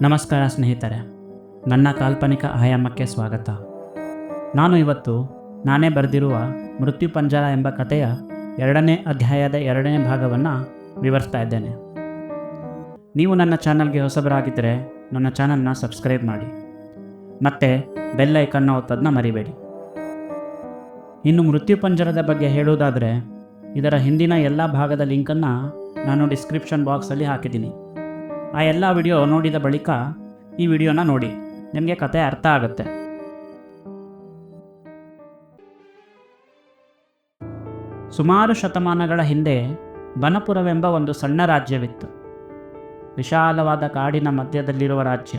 ನಮಸ್ಕಾರ ಸ್ನೇಹಿತರೆ, ನನ್ನ ಕಾಲ್ಪನಿಕ ಆಯಾಮಕ್ಕೆ ಸ್ವಾಗತ. ನಾನು ಇವತ್ತು ನಾನೇ ಬರೆದಿರುವ ಮೃತ್ಯು ಪಂಜರ ಎಂಬ ಕಥೆಯ 2ನೇ ಅಧ್ಯಾಯದ 2ನೇ ಭಾಗವನ್ನು ವಿವರಿಸ್ತಾ ಇದ್ದೇನೆ. ನೀವು ನನ್ನ ಚಾನಲ್ಗೆ ಹೊಸಬರಾಗಿದ್ದರೆ ನನ್ನ ಚಾನಲ್ನ ಸಬ್ಸ್ಕ್ರೈಬ್ ಮಾಡಿ ಮತ್ತು ಬೆಲ್ ಐಕನ್ನ ಒತ್ತೋದನ್ನ ಮರಿಬೇಡಿ. ಇನ್ನು ಮೃತ್ಯು ಪಂಜರದ ಬಗ್ಗೆ ಹೇಳುವುದಾದರೆ, ಇದರ ಹಿಂದಿನ ಎಲ್ಲ ಭಾಗದ ಲಿಂಕನ್ನು ನಾನು ಡಿಸ್ಕ್ರಿಪ್ಷನ್ ಬಾಕ್ಸಲ್ಲಿ ಹಾಕಿದ್ದೀನಿ. ಆ ಎಲ್ಲ ವಿಡಿಯೋ ನೋಡಿದ ಬಳಿಕ ಈ ವಿಡಿಯೋನ ನೋಡಿ, ನಿಮಗೆ ಕತೆ ಅರ್ಥ ಆಗುತ್ತೆ. ಸುಮಾರು ಶತಮಾನಗಳ ಹಿಂದೆ ಬನಪುರವೆಂಬ ಒಂದು ಸಣ್ಣ ರಾಜ್ಯವಿತ್ತು. ವಿಶಾಲವಾದ ಕಾಡಿನ ಮಧ್ಯದಲ್ಲಿರುವ ರಾಜ್ಯ.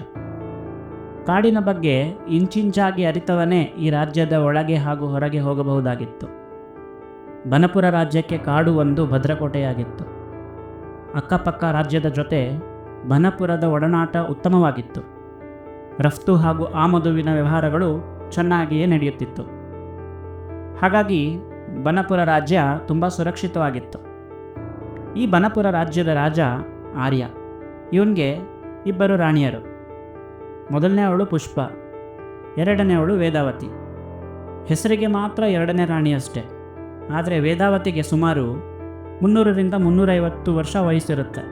ಕಾಡಿನ ಬಗ್ಗೆ ಇಂಚಿಂಚಾಗಿ ಅರಿತವನೇ ಈ ರಾಜ್ಯದ ಒಳಗೆ ಹಾಗೂ ಹೊರಗೆ ಹೋಗಬಹುದಾಗಿತ್ತು. ಬನಪುರ ರಾಜ್ಯಕ್ಕೆ ಕಾಡು ಒಂದು ಭದ್ರಕೋಟೆಯಾಗಿತ್ತು. ಅಕ್ಕಪಕ್ಕ ರಾಜ್ಯದ ಜೊತೆ ಬನಪುರದ ಒಡನಾಟ ಉತ್ತಮವಾಗಿತ್ತು. ರಫ್ತು ಹಾಗೂ ಆಮದುವಿನ ವ್ಯವಹಾರಗಳು ಚೆನ್ನಾಗಿಯೇ ನಡೆಯುತ್ತಿತ್ತು. ಹಾಗಾಗಿ ಬನಪುರ ರಾಜ್ಯ ತುಂಬ ಸುರಕ್ಷಿತವಾಗಿತ್ತು. ಈ ಬನಪುರ ರಾಜ್ಯದ ರಾಜ ಆರ್ಯ. ಇವನಿಗೆ ಇಬ್ಬರು ರಾಣಿಯರು. ಮೊದಲನೇವಳು ಪುಷ್ಪ, ಎರಡನೇವಳು ವೇದಾವತಿ. ಹೆಸರಿಗೆ ಮಾತ್ರ ಎರಡನೇ ರಾಣಿಯಷ್ಟೇ. ಆದರೆ ವೇದಾವತಿಗೆ ಸುಮಾರು 300ರಿಂದ 350 ವರ್ಷ ವಯಸ್ಸಿರುತ್ತೆ.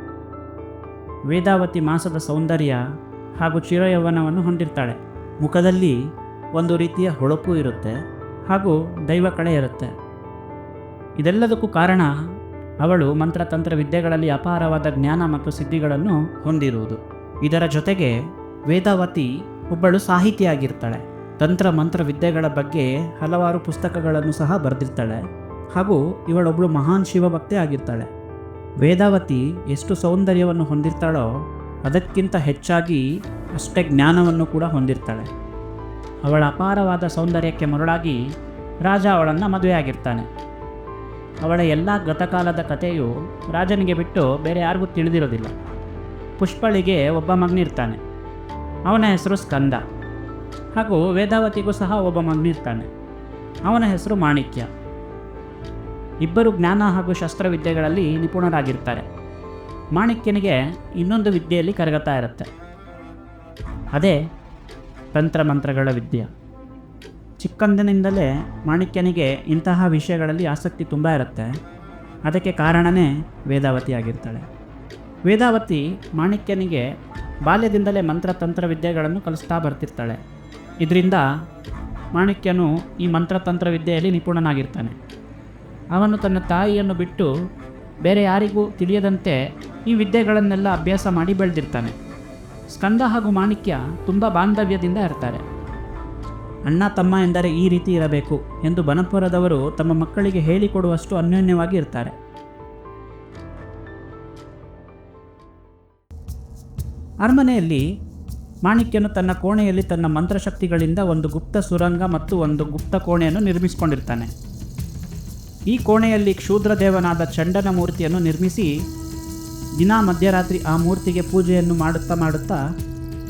ವೇದಾವತಿ ಮಾಸದ ಸೌಂದರ್ಯ ಹಾಗೂ ಚಿರಯೌವನವನ್ನು ಹೊಂದಿರ್ತಾಳೆ. ಮುಖದಲ್ಲಿ ಒಂದು ರೀತಿಯ ಹೊಳಪು ಇರುತ್ತೆ ಹಾಗೂ ದೈವ ಕಳೆ ಇರುತ್ತೆ. ಇದೆಲ್ಲದಕ್ಕೂ ಕಾರಣ ಅವಳು ಮಂತ್ರತಂತ್ರ ವಿದ್ಯೆಗಳಲ್ಲಿ ಅಪಾರವಾದ ಜ್ಞಾನ ಮತ್ತು ಸಿದ್ಧಿಗಳನ್ನು ಹೊಂದಿರುವುದು. ಇದರ ಜೊತೆಗೆ ವೇದಾವತಿ ಒಬ್ಬಳು ಸಾಹಿತಿಯಾಗಿರ್ತಾಳೆ. ತಂತ್ರ ಮಂತ್ರ ವಿದ್ಯೆಗಳ ಬಗ್ಗೆ ಹಲವಾರು ಪುಸ್ತಕಗಳನ್ನು ಸಹ ಬರೆದಿರ್ತಾಳೆ ಹಾಗೂ ಇವಳೊಬ್ಬಳು ಮಹಾನ್ ಶಿವಭಕ್ತೆ ಆಗಿರ್ತಾಳೆ. ವೇದಾವತಿ ಎಷ್ಟು ಸೌಂದರ್ಯವನ್ನು ಹೊಂದಿರ್ತಾಳೋ ಅದಕ್ಕಿಂತ ಹೆಚ್ಚಾಗಿ ಅಷ್ಟೇ ಜ್ಞಾನವನ್ನು ಕೂಡ ಹೊಂದಿರ್ತಾಳೆ. ಅವಳ ಅಪಾರವಾದ ಸೌಂದರ್ಯಕ್ಕೆ ಮರುಳಾಗಿ ರಾಜ ಅವಳನ್ನು ಮದುವೆಯಾಗಿರ್ತಾನೆ. ಅವಳ ಎಲ್ಲ ಗತಕಾಲದ ಕಥೆಯು ರಾಜನಿಗೆ ಬಿಟ್ಟು ಬೇರೆ ಯಾರಿಗೂ ತಿಳಿದಿರೋದಿಲ್ಲ. ಪುಷ್ಪಳಿಗೆ ಒಬ್ಬ ಮಗನಿರ್ತಾನೆ. ಅವನ ಹೆಸರು ಸ್ಕಂದ. ಹಾಗೂ ವೇದಾವತಿಗೂ ಸಹ ಒಬ್ಬ ಮಗನಿರ್ತಾನೆ. ಅವನ ಹೆಸರು ಮಾಣಿಕ್ಯ. ಇಬ್ಬರು ಜ್ಞಾನ ಹಾಗೂ ಶಸ್ತ್ರವಿದ್ಯೆಗಳಲ್ಲಿ ನಿಪುಣರಾಗಿರ್ತಾರೆ. ಮಾಣಿಕ್ಯನಿಗೆ ಇನ್ನೊಂದು ವಿದ್ಯೆಯಲ್ಲಿ ಕರಗತಾ ಇರುತ್ತೆ. ಅದೇ ತಂತ್ರಮಂತ್ರಗಳ ವಿದ್ಯೆ. ಚಿಕ್ಕಂದಿನಿಂದಲೇ ಮಾಣಿಕ್ಯನಿಗೆ ಇಂತಹ ವಿಷಯಗಳಲ್ಲಿ ಆಸಕ್ತಿ ತುಂಬ ಇರುತ್ತೆ. ಅದಕ್ಕೆ ಕಾರಣವೇ ವೇದಾವತಿ ಆಗಿರ್ತಾಳೆ. ವೇದಾವತಿ ಮಾಣಿಕ್ಯನಿಗೆ ಬಾಲ್ಯದಿಂದಲೇ ಮಂತ್ರತಂತ್ರ ವಿದ್ಯೆಗಳನ್ನು ಕಲಿಸ್ತಾ ಬರ್ತಿರ್ತಾಳೆ. ಇದರಿಂದ ಮಾಣಿಕ್ಯನು ಈ ಮಂತ್ರತಂತ್ರ ವಿದ್ಯೆಯಲ್ಲಿ ನಿಪುಣನಾಗಿರ್ತಾನೆ. ಅವನು ತನ್ನ ತಾಯಿಯನ್ನು ಬಿಟ್ಟು ಬೇರೆ ಯಾರಿಗೂ ತಿಳಿಯದಂತೆ ಈ ವಿದ್ಯೆಗಳನ್ನೆಲ್ಲ ಅಭ್ಯಾಸ ಮಾಡಿ ಬೆಳೆದಿರ್ತಾನೆ. ಸ್ಕಂದ ಹಾಗೂ ಮಾಣಿಕ್ಯ ತುಂಬ ಬಾಂಧವ್ಯದಿಂದ ಇರ್ತಾರೆ. ಅಣ್ಣ ತಮ್ಮ ಎಂದರೆ ಈ ರೀತಿ ಇರಬೇಕು ಎಂದು ಬನಪುರದವರು ತಮ್ಮ ಮಕ್ಕಳಿಗೆ ಹೇಳಿಕೊಡುವಷ್ಟು ಅನ್ಯೋನ್ಯವಾಗಿ ಇರ್ತಾರೆ. ಅರಮನೆಯಲ್ಲಿ ಮಾಣಿಕ್ಯನು ತನ್ನ ಕೋಣೆಯಲ್ಲಿ ತನ್ನ ಮಂತ್ರಶಕ್ತಿಗಳಿಂದ ಒಂದು ಗುಪ್ತ ಸುರಂಗ ಮತ್ತು ಒಂದು ಗುಪ್ತ ಕೋಣೆಯನ್ನು ನಿರ್ಮಿಸಿಕೊಂಡಿರ್ತಾನೆ. ಈ ಕೋಣೆಯಲ್ಲಿ ಕ್ಷೂದ್ರದೇವನಾದ ಚಂಡನ ಮೂರ್ತಿಯನ್ನು ನಿರ್ಮಿಸಿ ದಿನ ಮಧ್ಯರಾತ್ರಿ ಆ ಮೂರ್ತಿಗೆ ಪೂಜೆಯನ್ನು ಮಾಡುತ್ತಾ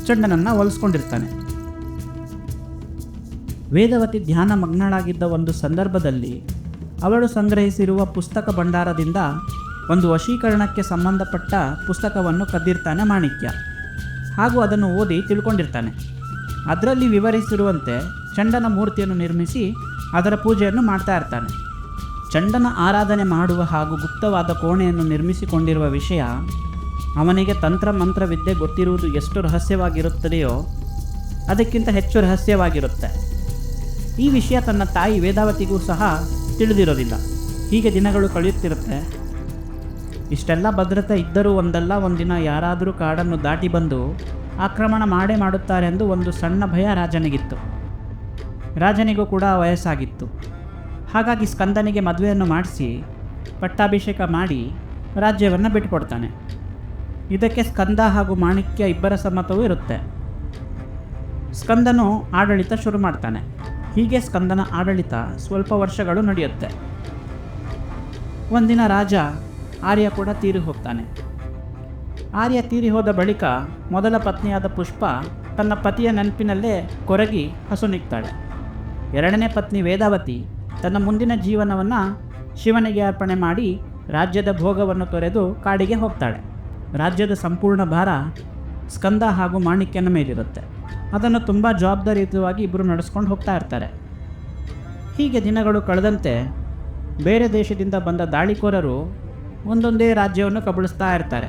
ಚಂಡನನ್ನು ಒಲಿಸ್ಕೊಂಡಿರ್ತಾನೆ. ವೇದವತಿ ಧ್ಯಾನ ಮಗ್ನಳಾಗಿದ್ದ ಒಂದು ಸಂದರ್ಭದಲ್ಲಿ ಅವಳು ಸಂಗ್ರಹಿಸಿರುವ ಪುಸ್ತಕ ಭಂಡಾರದಿಂದ ಒಂದು ವಶೀಕರಣಕ್ಕೆ ಸಂಬಂಧಪಟ್ಟ ಪುಸ್ತಕವನ್ನು ಕದ್ದಿರ್ತಾನೆ ಮಾಣಿಕ್ಯ. ಹಾಗೂ ಅದನ್ನು ಓದಿ ತಿಳ್ಕೊಂಡಿರ್ತಾನೆ. ಅದರಲ್ಲಿ ವಿವರಿಸಿರುವಂತೆ ಚಂಡನ ಮೂರ್ತಿಯನ್ನು ನಿರ್ಮಿಸಿ ಅದರ ಪೂಜೆಯನ್ನು ಮಾಡ್ತಾ ಇರ್ತಾನೆ. ಚಂಡನ ಆರಾಧನೆ ಮಾಡುವ ಹಾಗೂ ಗುಪ್ತವಾದ ಕೋಣೆಯನ್ನು ನಿರ್ಮಿಸಿಕೊಂಡಿರುವ ವಿಷಯ ಅವನಿಗೆ ತಂತ್ರ ಮಂತ್ರ ವಿದ್ಯೆ ಗೊತ್ತಿರುವುದು ಎಷ್ಟು ರಹಸ್ಯವಾಗಿರುತ್ತದೆಯೋ ಅದಕ್ಕಿಂತ ಹೆಚ್ಚು ರಹಸ್ಯವಾಗಿರುತ್ತೆ. ಈ ವಿಷಯ ತನ್ನ ತಾಯಿ ವೇದಾವತಿಗೂ ಸಹ ತಿಳಿದಿರೋದಿಲ್ಲ. ಹೀಗೆ ದಿನಗಳು ಕಳೆಯುತ್ತಿರುತ್ತೆ. ಇಷ್ಟೆಲ್ಲ ಭದ್ರತೆ ಇದ್ದರೂ ಒಂದಲ್ಲ ಒಂದಿನ ಯಾರಾದರೂ ಕಾಡನ್ನು ದಾಟಿ ಬಂದು ಆಕ್ರಮಣ ಮಾಡುತ್ತಾರೆಂದು ಒಂದು ಸಣ್ಣ ಭಯ ರಾಜನಿಗಿತ್ತು. ರಾಜನಿಗೂ ಕೂಡ ವಯಸ್ಸಾಗಿತ್ತು. ಹಾಗಾಗಿ ಸ್ಕಂದನಿಗೆ ಮದುವೆಯನ್ನು ಮಾಡಿಸಿ ಪಟ್ಟಾಭಿಷೇಕ ಮಾಡಿ ರಾಜ್ಯವನ್ನು ಬಿಟ್ಟುಕೊಡ್ತಾನೆ. ಇದಕ್ಕೆ ಸ್ಕಂದ ಹಾಗೂ ಮಾಣಿಕ್ಯ ಇಬ್ಬರ ಸಮ್ಮತವೂ ಇರುತ್ತೆ. ಸ್ಕಂದನು ಆಡಳಿತ ಶುರು ಮಾಡ್ತಾನೆ. ಹೀಗೆ ಸ್ಕಂದನ ಆಡಳಿತ ಸ್ವಲ್ಪ ವರ್ಷಗಳು ನಡೆಯುತ್ತೆ. ಒಂದಿನ ರಾಜ ಆರ್ಯ ಕೂಡ ತೀರಿ ಹೋಗ್ತಾನೆ. ಆರ್ಯ ತೀರಿ ಹೋದ ಬಳಿಕ ಮೊದಲ ಪತ್ನಿಯಾದ ಪುಷ್ಪ ತನ್ನ ಪತಿಯ ನೆನಪಿನಲ್ಲೇ ಕೊರಗಿ ಹಸುನಿಗ್ತಾಳೆ. ಎರಡನೇ ಪತ್ನಿ ವೇದಾವತಿ ತನ್ನ ಮುಂದಿನ ಜೀವನವನ್ನು ಶಿವನಿಗೆ ಅರ್ಪಣೆ ಮಾಡಿ ರಾಜ್ಯದ ಭೋಗವನ್ನು ತೊರೆದು ಕಾಡಿಗೆ ಹೋಗ್ತಾಳೆ. ರಾಜ್ಯದ ಸಂಪೂರ್ಣ ಭಾರ ಸ್ಕಂದ ಹಾಗೂ ಮಾಣಿಕ್ಯನ ಮೇಲಿರುತ್ತೆ. ಅದನ್ನು ತುಂಬ ಜವಾಬ್ದಾರಿಯುತವಾಗಿ ಇಬ್ಬರು ನಡೆಸ್ಕೊಂಡು ಹೋಗ್ತಾ ಇರ್ತಾರೆ. ಹೀಗೆ ದಿನಗಳು ಕಳೆದಂತೆ ಬೇರೆ ದೇಶದಿಂದ ಬಂದ ದಾಳಿಕೋರರು ಒಂದೊಂದೇ ರಾಜ್ಯವನ್ನು ಕಬಳಿಸ್ತಾ ಇರ್ತಾರೆ.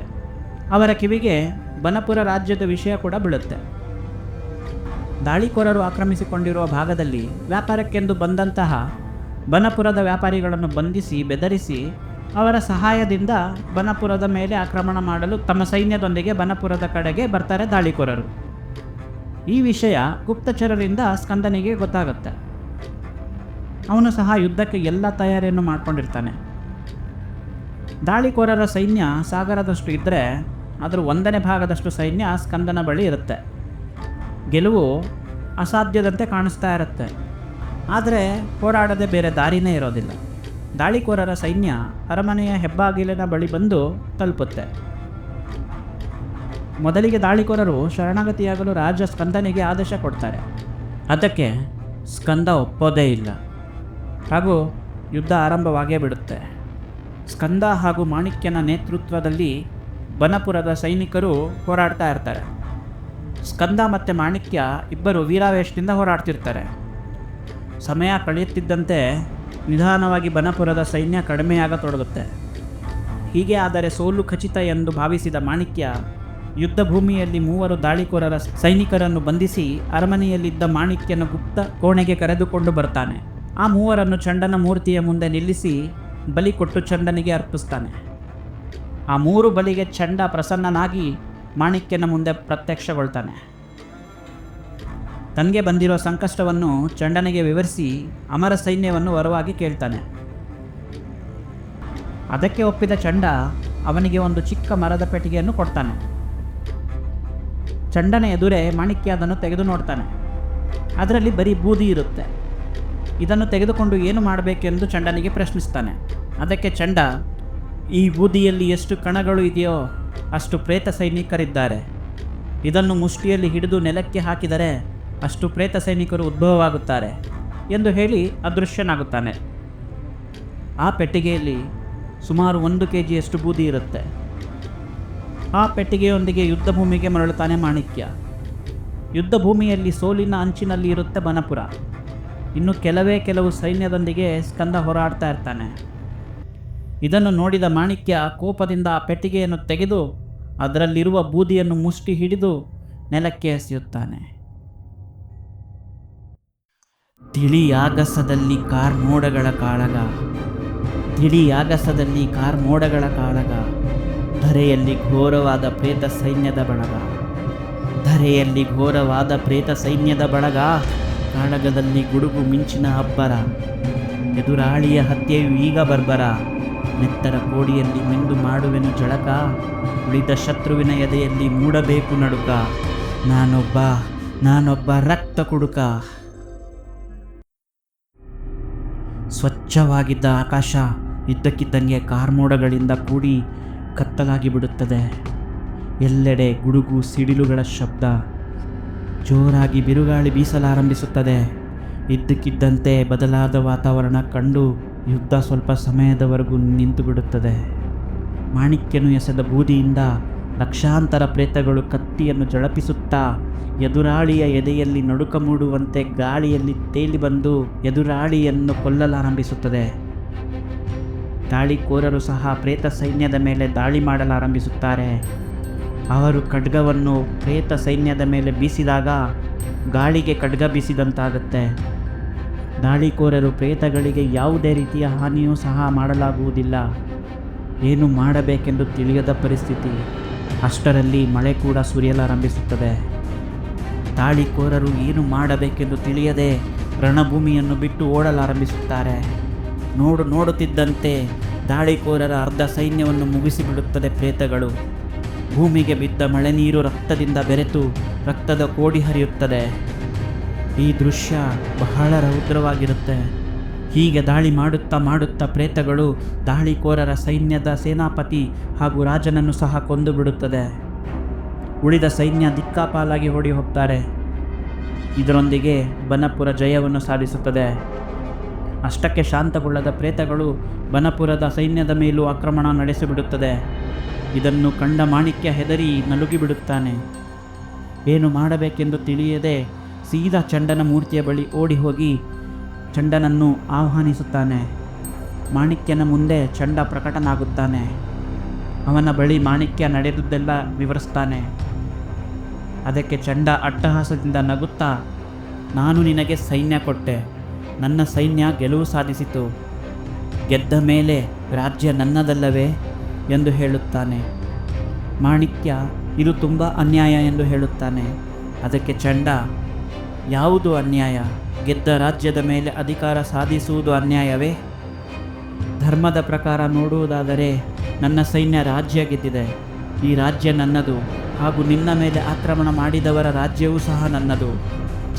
ಅವರ ಕಿವಿಗೆ ಬನಪುರ ರಾಜ್ಯದ ವಿಷಯ ಕೂಡ ಬೀಳುತ್ತೆ. ದಾಳಿಕೋರರು ಆಕ್ರಮಿಸಿಕೊಂಡಿರುವ ಭಾಗದಲ್ಲಿ ವ್ಯಾಪಾರಕ್ಕೆಂದು ಬಂದಂತಹ ಬನಪುರದ ವ್ಯಾಪಾರಿಗಳನ್ನು ಬಂಧಿಸಿ ಬೆದರಿಸಿ ಅವರ ಸಹಾಯದಿಂದ ಬನಪುರದ ಮೇಲೆ ಆಕ್ರಮಣ ಮಾಡಲು ತಮ್ಮ ಸೈನ್ಯದೊಂದಿಗೆ ಬನಪುರದ ಕಡೆಗೆ ಬರ್ತಾರೆ ದಾಳಿಕೋರರು. ಈ ವಿಷಯ ಗುಪ್ತಚರರಿಂದ ಸ್ಕಂದನಿಗೆ ಗೊತ್ತಾಗುತ್ತೆ. ಅವನು ಸಹ ಯುದ್ಧಕ್ಕೆ ಎಲ್ಲ ತಯಾರಿಯನ್ನು ಮಾಡಿಕೊಂಡಿರ್ತಾನೆ. ದಾಳಿಕೋರರ ಸೈನ್ಯ ಸಾಗರದಷ್ಟು ಇದ್ದರೆ ಅದರ 1ನೇ ಭಾಗದಷ್ಟು ಸೈನ್ಯ ಸ್ಕಂದನ ಬಳಿ ಇರುತ್ತೆ. ಗೆಲುವು ಅಸಾಧ್ಯದಂತೆ ಕಾಣಿಸ್ತಾ ಇರುತ್ತೆ. ಆದರೆ ಹೋರಾಡದೆ ಬೇರೆ ದಾರಿನೇ ಇರೋದಿಲ್ಲ. ದಾಳಿಕೋರರ ಸೈನ್ಯ ಅರಮನೆಯ ಹೆಬ್ಬಾಗಿಲಿನ ಬಳಿ ಬಂದು ತಲುಪುತ್ತೆ. ಮೊದಲಿಗೆ ದಾಳಿಕೋರರು ಶರಣಾಗತಿಯಾಗಲು ರಾಜ ಸ್ಕಂದನಿಗೆ ಆದೇಶ ಕೊಡ್ತಾರೆ. ಅದಕ್ಕೆ ಸ್ಕಂದ ಒಪ್ಪೋದೇ ಇಲ್ಲ ಹಾಗೂ ಯುದ್ಧ ಆರಂಭವಾಗೇ ಬಿಡುತ್ತೆ. ಸ್ಕಂದ ಹಾಗೂ ಮಾಣಿಕ್ಯನ ನೇತೃತ್ವದಲ್ಲಿ ಬನಪುರದ ಸೈನಿಕರು ಹೋರಾಡ್ತಾ ಇರ್ತಾರೆ. ಸ್ಕಂದ ಮತ್ತು ಮಾಣಿಕ್ಯ ಇಬ್ಬರು ವೀರಾವೇಶದಿಂದ ಹೋರಾಡ್ತಿರ್ತಾರೆ. ಸಮಯ ಕಳೆಯುತ್ತಿದ್ದಂತೆ ನಿಧಾನವಾಗಿ ಬನಪುರದ ಸೈನ್ಯ ಕಡಿಮೆಯಾಗತೊಡಗುತ್ತೆ. ಹೀಗೆ ಆದರೆ ಸೋಲು ಖಚಿತ ಎಂದು ಭಾವಿಸಿದ ಮಾಣಿಕ್ಯ ಯುದ್ಧ ಭೂಮಿಯಲ್ಲಿ 3 ದಾಳಿಕೋರರ ಸೈನಿಕರನ್ನು ಬಂಧಿಸಿ ಅರಮನೆಯಲ್ಲಿದ್ದ ಮಾಣಿಕ್ಯನ ಗುಪ್ತ ಕೋಣೆಗೆ ಕರೆದುಕೊಂಡು ಬರ್ತಾನೆ. ಆ 3ರನ್ನು ಚಂಡನ ಮೂರ್ತಿಯ ಮುಂದೆ ನಿಲ್ಲಿಸಿ ಬಲಿ ಕೊಟ್ಟು ಚಂಡನಿಗೆ ಅರ್ಪಿಸ್ತಾನೆ. ಆ 3 ಬಲಿಗೆ ಚಂಡ ಪ್ರಸನ್ನನಾಗಿ ಮಾಣಿಕ್ಯನ ಮುಂದೆ ಪ್ರತ್ಯಕ್ಷಗೊಳ್ತಾನೆ. ತನಗೆ ಬಂದಿರೋ ಸಂಕಷ್ಟವನ್ನು ಚಂಡನಿಗೆ ವಿವರಿಸಿ ಅಮರ ಸೈನ್ಯವನ್ನು ವರವಾಗಿ ಕೇಳ್ತಾನೆ. ಅದಕ್ಕೆ ಒಪ್ಪಿದ ಚಂಡ ಅವನಿಗೆ ಒಂದು ಚಿಕ್ಕ ಮರದ ಪೆಟ್ಟಿಗೆಯನ್ನು ಕೊಡ್ತಾನೆ. ಚಂಡನ ಎದುರೇ ಮಾಣಿಕ್ಯ ಅದನ್ನು ತೆಗೆದು ನೋಡ್ತಾನೆ. ಅದರಲ್ಲಿ ಬರೀ ಬೂದಿ ಇರುತ್ತೆ. ಇದನ್ನು ತೆಗೆದುಕೊಂಡು ಏನು ಮಾಡಬೇಕೆಂದು ಚಂಡನಿಗೆ ಪ್ರಶ್ನಿಸ್ತಾನೆ. ಅದಕ್ಕೆ ಚಂಡ, ಈ ಬೂದಿಯಲ್ಲಿ ಎಷ್ಟು ಕಣಗಳು ಇದೆಯೋ ಅಷ್ಟು ಪ್ರೇತ ಸೈನಿಕರಿದ್ದಾರೆ. ಇದನ್ನು ಮುಷ್ಟಿಯಲ್ಲಿ ಹಿಡಿದು ನೆಲಕ್ಕೆ ಹಾಕಿದರೆ ಅಷ್ಟು ಪ್ರೇತ ಸೈನಿಕರು ಉದ್ಭವವಾಗುತ್ತಾರೆ ಎಂದು ಹೇಳಿ ಅದೃಶ್ಯನಾಗುತ್ತಾನೆ. ಆ ಪೆಟ್ಟಿಗೆಯಲ್ಲಿ ಸುಮಾರು 1 kgಯಷ್ಟು ಬೂದಿ ಇರುತ್ತೆ. ಆ ಪೆಟ್ಟಿಗೆಯೊಂದಿಗೆ ಯುದ್ಧ ಭೂಮಿಗೆ ಮರಳುತ್ತಾನೆ ಮಾಣಿಕ್ಯ. ಯುದ್ಧ ಭೂಮಿಯಲ್ಲಿ ಸೋಲಿನ ಅಂಚಿನಲ್ಲಿ ಇರುತ್ತೆ ಬನಪುರ. ಇನ್ನು ಕೆಲವು ಸೈನ್ಯದೊಂದಿಗೆ ಸ್ಕಂದ ಹೋರಾಡ್ತಾ ಇರ್ತಾನೆ. ಇದನ್ನು ನೋಡಿದ ಮಾಣಿಕ್ಯ ಕೋಪದಿಂದ ಆ ಪೆಟ್ಟಿಗೆಯನ್ನು ತೆಗೆದು ಅದರಲ್ಲಿರುವ ಬೂದಿಯನ್ನು ಮುಷ್ಟಿ ಹಿಡಿದು ನೆಲಕ್ಕೆ ಎಸೆಯುತ್ತಾನೆ. ತಿಳಿಯಾಗಸದಲ್ಲಿ ಕಾರ್ಮೋಡಗಳ ಕಾಳಗ, ತಿಳಿಯಾಗಸದಲ್ಲಿ ಕಾರ್ಮೋಡಗಳ ಕಾಳಗ, ಧರೆಯಲ್ಲಿ ಘೋರವಾದ ಪ್ರೇತ ಸೈನ್ಯದ ಬಳಗ, ಧರೆಯಲ್ಲಿ ಘೋರವಾದ ಪ್ರೇತ ಸೈನ್ಯದ ಬಳಗ, ಕಾಳಗದಲ್ಲಿ ಗುಡುಗು ಮಿಂಚಿನ ಅಬ್ಬರ, ಎದುರಾಳಿಯ ಹತ್ಯೆಯು ಈಗ ಬರ್ಬರ, ನೆತ್ತರ ಕೋಡಿಯಲ್ಲಿ ಮಿಂದು ಮಾಡುವೆನು ಜಳಕ, ಉಳಿದ ಶತ್ರುವಿನ ಎದೆಯಲ್ಲಿ ಮೂಡಬೇಕು ನಡುಕ, ನಾನೊಬ್ಬ ರಕ್ತ ಕುಡುಕ. ಸ್ವಚ್ಛವಾಗಿದ್ದ ಆಕಾಶ ಇದ್ದಕ್ಕಿದ್ದಂಗೆ ಕಾರ್ಮೋಡಗಳಿಂದ ಕೂಡಿ ಕತ್ತಲಾಗಿ ಬಿಡುತ್ತದೆ. ಎಲ್ಲೆಡೆ ಗುಡುಗು ಸಿಡಿಲುಗಳ ಶಬ್ದ, ಜೋರಾಗಿ ಬಿರುಗಾಳಿ ಬೀಸಲಾರಂಭಿಸುತ್ತದೆ. ಇದ್ದಕ್ಕಿದ್ದಂತೆ ಬದಲಾದ ವಾತಾವರಣ ಕಂಡು ಯುದ್ಧ ಸ್ವಲ್ಪ ಸಮಯದವರೆಗೂ ನಿಂತು ಬಿಡುತ್ತದೆ. ಮಾಣಿಕ್ಯನು ಎಸೆದ ಬೂದಿಯಿಂದ ಲಕ್ಷಾಂತರ ಪ್ರೇತಗಳು ಕತ್ತಿಯನ್ನು ಝಳಪಿಸುತ್ತಾ ಎದುರಾಳಿಯ ಎದೆಯಲ್ಲಿ ನಡುಕ ಮೂಡುವಂತೆ ಗಾಳಿಯಲ್ಲಿ ತೇಲಿ ಬಂದು ಎದುರಾಳಿಯನ್ನು ಕೊಲ್ಲಲಾರಂಭಿಸುತ್ತದೆ. ದಾಳಿಕೋರರು ಸಹ ಪ್ರೇತ ಸೈನ್ಯದ ಮೇಲೆ ದಾಳಿ ಮಾಡಲಾರಂಭಿಸುತ್ತಾರೆ. ಅವರು ಖಡ್ಗವನ್ನು ಪ್ರೇತ ಸೈನ್ಯದ ಮೇಲೆ ಬೀಸಿದಾಗ ಗಾಳಿಗೆ ಖಡ್ಗ ಬೀಸಿದಂತಾಗುತ್ತೆ. ದಾಳಿಕೋರರು ಪ್ರೇತಗಳಿಗೆ ಯಾವುದೇ ರೀತಿಯ ಹಾನಿಯೂ ಸಹ ಮಾಡಲಾಗುವುದಿಲ್ಲ. ಏನು ಮಾಡಬೇಕೆಂದು ತಿಳಿಯದ ಪರಿಸ್ಥಿತಿ. ಅಷ್ಟರಲ್ಲಿ ಮಳೆ ಕೂಡ ಸುರಿಯಲಾರಂಭಿಸುತ್ತದೆ. ದಾಳಿಕೋರರು ಏನು ಮಾಡಬೇಕೆಂದು ತಿಳಿಯದೆ ರಣಭೂಮಿಯನ್ನು ಬಿಟ್ಟು ಓಡಲಾರಂಭಿಸುತ್ತಾರೆ. ನೋಡುತ್ತಿದ್ದಂತೆ ದಾಳಿಕೋರರ ಅರ್ಧ ಸೈನ್ಯವನ್ನು ಮುಗಿಸಿಬಿಡುತ್ತದೆ ಪ್ರೇತಗಳು. ಭೂಮಿಗೆ ಬಿದ್ದ ಮಳೆ ನೀರು ರಕ್ತದಿಂದ ಬೆರೆತು ರಕ್ತದ ಕೋಡಿ ಹರಿಯುತ್ತದೆ. ಈ ದೃಶ್ಯ ಬಹಳ ರೌದ್ರವಾಗಿರುತ್ತೆ. ಹೀಗೆ ದಾಳಿ ಮಾಡುತ್ತಾ ಪ್ರೇತಗಳು ದಾಳಿಕೋರರ ಸೈನ್ಯದ ಸೇನಾಪತಿ ಹಾಗೂ ರಾಜನನ್ನು ಸಹ ಕೊಂದು ಬಿಡುತ್ತದೆ. ಉಳಿದ ಸೈನ್ಯ ದಿಕ್ಕಾಪಾಲಾಗಿ ಓಡಿ ಹೋಗ್ತಾರೆ. ಇದರೊಂದಿಗೆ ಬನಪುರ ಜಯವನ್ನು ಸಾಧಿಸುತ್ತದೆ. ಅಷ್ಟಕ್ಕೆ ಶಾಂತಗೊಳ್ಳದ ಪ್ರೇತಗಳು ಬನಪುರದ ಸೈನ್ಯದ ಮೇಲೂ ಆಕ್ರಮಣ ನಡೆಸಿಬಿಡುತ್ತದೆ. ಇದನ್ನು ಕಂಡ ಮಾಣಿಕ್ಯ ಹೆದರಿ ನಲುಗಿಬಿಡುತ್ತಾನೆ. ಏನು ಮಾಡಬೇಕೆಂದು ತಿಳಿಯದೆ ಸೀದಾ ಚಂಡನ ಮೂರ್ತಿಯ ಬಳಿ ಓಡಿ ಹೋಗಿ ಚಂಡನನ್ನು ಆಹ್ವಾನಿಸುತ್ತಾನೆ. ಮಾಣಿಕ್ಯನ ಮುಂದೆ ಚಂಡ ಪ್ರಕಟನಾಗುತ್ತಾನೆ. ಅವನ ಬಳಿ ಮಾಣಿಕ್ಯ ನಡೆದುದೆಲ್ಲ ವಿವರಿಸ್ತಾನೆ. ಅದಕ್ಕೆ ಚಂಡ ಅಟ್ಟಹಾಸದಿಂದ ನಗುತ್ತಾ, ನಾನು ನಿನಗೆ ಸೈನ್ಯ ಕೊಟ್ಟೆ, ನನ್ನ ಸೈನ್ಯ ಗೆಲುವು ಸಾಧಿಸಿತು, ಗೆದ್ದ ಮೇಲೆ ರಾಜ್ಯ ನನ್ನದಲ್ಲವೇ ಎಂದು ಹೇಳುತ್ತಾನೆ. ಮಾಣಿಕ್ಯ ಇದು ತುಂಬ ಅನ್ಯಾಯ ಎಂದು ಹೇಳುತ್ತಾನೆ. ಅದಕ್ಕೆ ಚಂಡ, ಯಾವುದು ಅನ್ಯಾಯ? ಗೆದ್ದ ರಾಜ್ಯದ ಮೇಲೆ ಅಧಿಕಾರ ಸಾಧಿಸುವುದು ಅನ್ಯಾಯವೇ? ಧರ್ಮದ ಪ್ರಕಾರ ನೋಡುವುದಾದರೆ ನನ್ನ ಸೈನ್ಯ ರಾಜ್ಯ ಗೆದ್ದಿದೆ. ಈ ರಾಜ್ಯ ನನ್ನದು, ಹಾಗೂ ನಿನ್ನ ಮೇಲೆ ಆಕ್ರಮಣ ಮಾಡಿದವರ ರಾಜ್ಯವೂ ಸಹ ನನ್ನದು.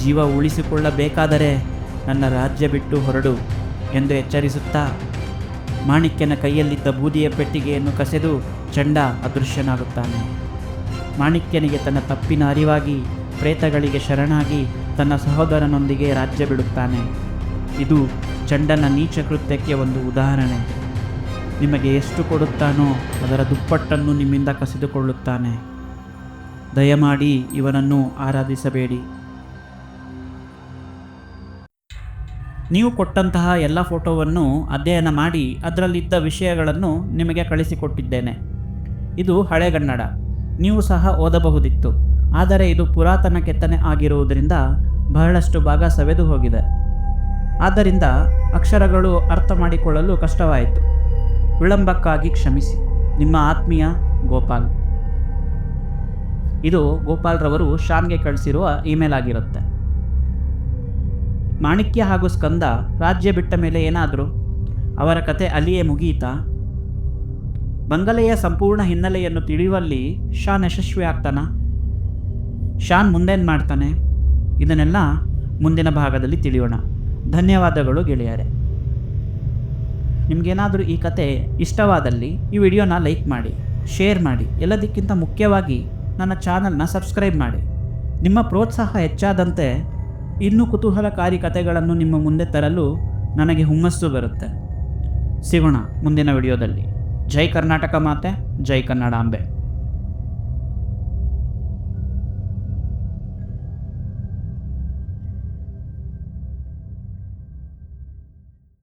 ಜೀವ ಉಳಿಸಿಕೊಳ್ಳಬೇಕಾದರೆ ನನ್ನ ರಾಜ್ಯ ಬಿಟ್ಟು ಹೊರಡು ಎಂದು ಎಚ್ಚರಿಸುತ್ತಾ ಮಾಣಿಕ್ಯನ ಕೈಯಲ್ಲಿದ್ದ ಬೂದಿಯ ಪೆಟ್ಟಿಗೆಯನ್ನು ಕಸೆದು ಚಂಡ ಅದೃಶ್ಯನಾಗುತ್ತಾನೆ. ಮಾಣಿಕ್ಯನಿಗೆ ತನ್ನ ತಪ್ಪಿನ ಅರಿವಾಗಿ ಪ್ರೇತಗಳಿಗೆ ಶರಣಾಗಿ ತನ್ನ ಸಹೋದರನೊಂದಿಗೆ ರಾಜ್ಯ ಬಿಡುತ್ತಾನೆ. ಇದು ಚಂಡನ ನೀಚ ಕೃತ್ಯಕ್ಕೆ ಒಂದು ಉದಾಹರಣೆ. ನಿಮಗೆ ಎಷ್ಟು ಕೊಡುತ್ತಾನೋ ಅದರ ದುಪ್ಪಟ್ಟನ್ನು ನಿಮ್ಮಿಂದ ಕಸಿದುಕೊಳ್ಳುತ್ತಾನೆ. ದಯಮಾಡಿ ಇವನನ್ನು ಆರಾಧಿಸಬೇಡಿ. ನೀವು ಕೊಟ್ಟಂತಹ ಎಲ್ಲ ಫೋಟೋವನ್ನು ಅಧ್ಯಯನ ಮಾಡಿ ಅದರಲ್ಲಿದ್ದ ವಿಷಯಗಳನ್ನು ನಿಮಗೆ ಕಳಿಸಿಕೊಟ್ಟಿದ್ದೇನೆ. ಇದು ಹಳೆಗನ್ನಡ, ನೀವು ಸಹ ಓದಬಹುದಿತ್ತು. ಆದರೆ ಇದು ಪುರಾತನ ಕೆತ್ತನೆ ಆಗಿರುವುದರಿಂದ ಬಹಳಷ್ಟು ಭಾಗ ಸವೆದು ಹೋಗಿದೆ. ಆದ್ದರಿಂದ ಅಕ್ಷರಗಳು ಅರ್ಥ ಮಾಡಿಕೊಳ್ಳಲು ಕಷ್ಟವಾಯಿತು. ವಿಳಂಬಕ್ಕಾಗಿ ಕ್ಷಮಿಸಿ. ನಿಮ್ಮ ಆತ್ಮೀಯ ಗೋಪಾಲ್. ಇದು ಗೋಪಾಲ್ರವರು ಶಾನ್ಗೆ ಕಳಿಸಿರುವ ಇಮೇಲ್ ಆಗಿರುತ್ತೆ. ಮಾಣಿಕ್ಯ ಹಾಗೂ ಸ್ಕಂದ ರಾಜ್ಯ ಬಿಟ್ಟ ಮೇಲೆ ಏನಾದರೂ? ಅವರ ಕತೆ ಅಲ್ಲಿಯೇ ಮುಗಿಯಿತಾ? ಬಂಗಲೆಯ ಸಂಪೂರ್ಣ ಹಿನ್ನೆಲೆಯನ್ನು ತಿಳಿಯುವಲ್ಲಿ ಶಾನ್ ಯಶಸ್ವಿ ಆಗ್ತಾನ? ಶಾನ್ ಮುಂದೇನು ಮಾಡ್ತಾನೆ? ಇದನ್ನೆಲ್ಲ ಮುಂದಿನ ಭಾಗದಲ್ಲಿ ತಿಳಿಯೋಣ. ಧನ್ಯವಾದಗಳು ಗೆಳೆಯರೆ. ನಿಮಗೇನಾದರೂ ಈ ಕತೆ ಇಷ್ಟವಾದಲ್ಲಿ ಈ ವಿಡಿಯೋನ ಲೈಕ್ ಮಾಡಿ, ಶೇರ್ ಮಾಡಿ, ಎಲ್ಲದಕ್ಕಿಂತ ಮುಖ್ಯವಾಗಿ ನನ್ನ ಚಾನಲ್ನ ಸಬ್ಸ್ಕ್ರೈಬ್ ಮಾಡಿ. ನಿಮ್ಮ ಪ್ರೋತ್ಸಾಹ ಹೆಚ್ಚಾದಂತೆ ಇನ್ನೂ ಕುತೂಹಲಕಾರಿ ಕಥೆಗಳನ್ನು ನಿಮ್ಮ ಮುಂದೆ ತರಲು ನನಗೆ ಹುಮ್ಮಸ್ಸು ಬರುತ್ತೆ. ಸಿಗೋಣ ಮುಂದಿನ ವಿಡಿಯೋದಲ್ಲಿ. ಜೈ ಕರ್ನಾಟಕ ಮಾತೆ, ಜೈ ಕನ್ನಡಾಂಬೆ.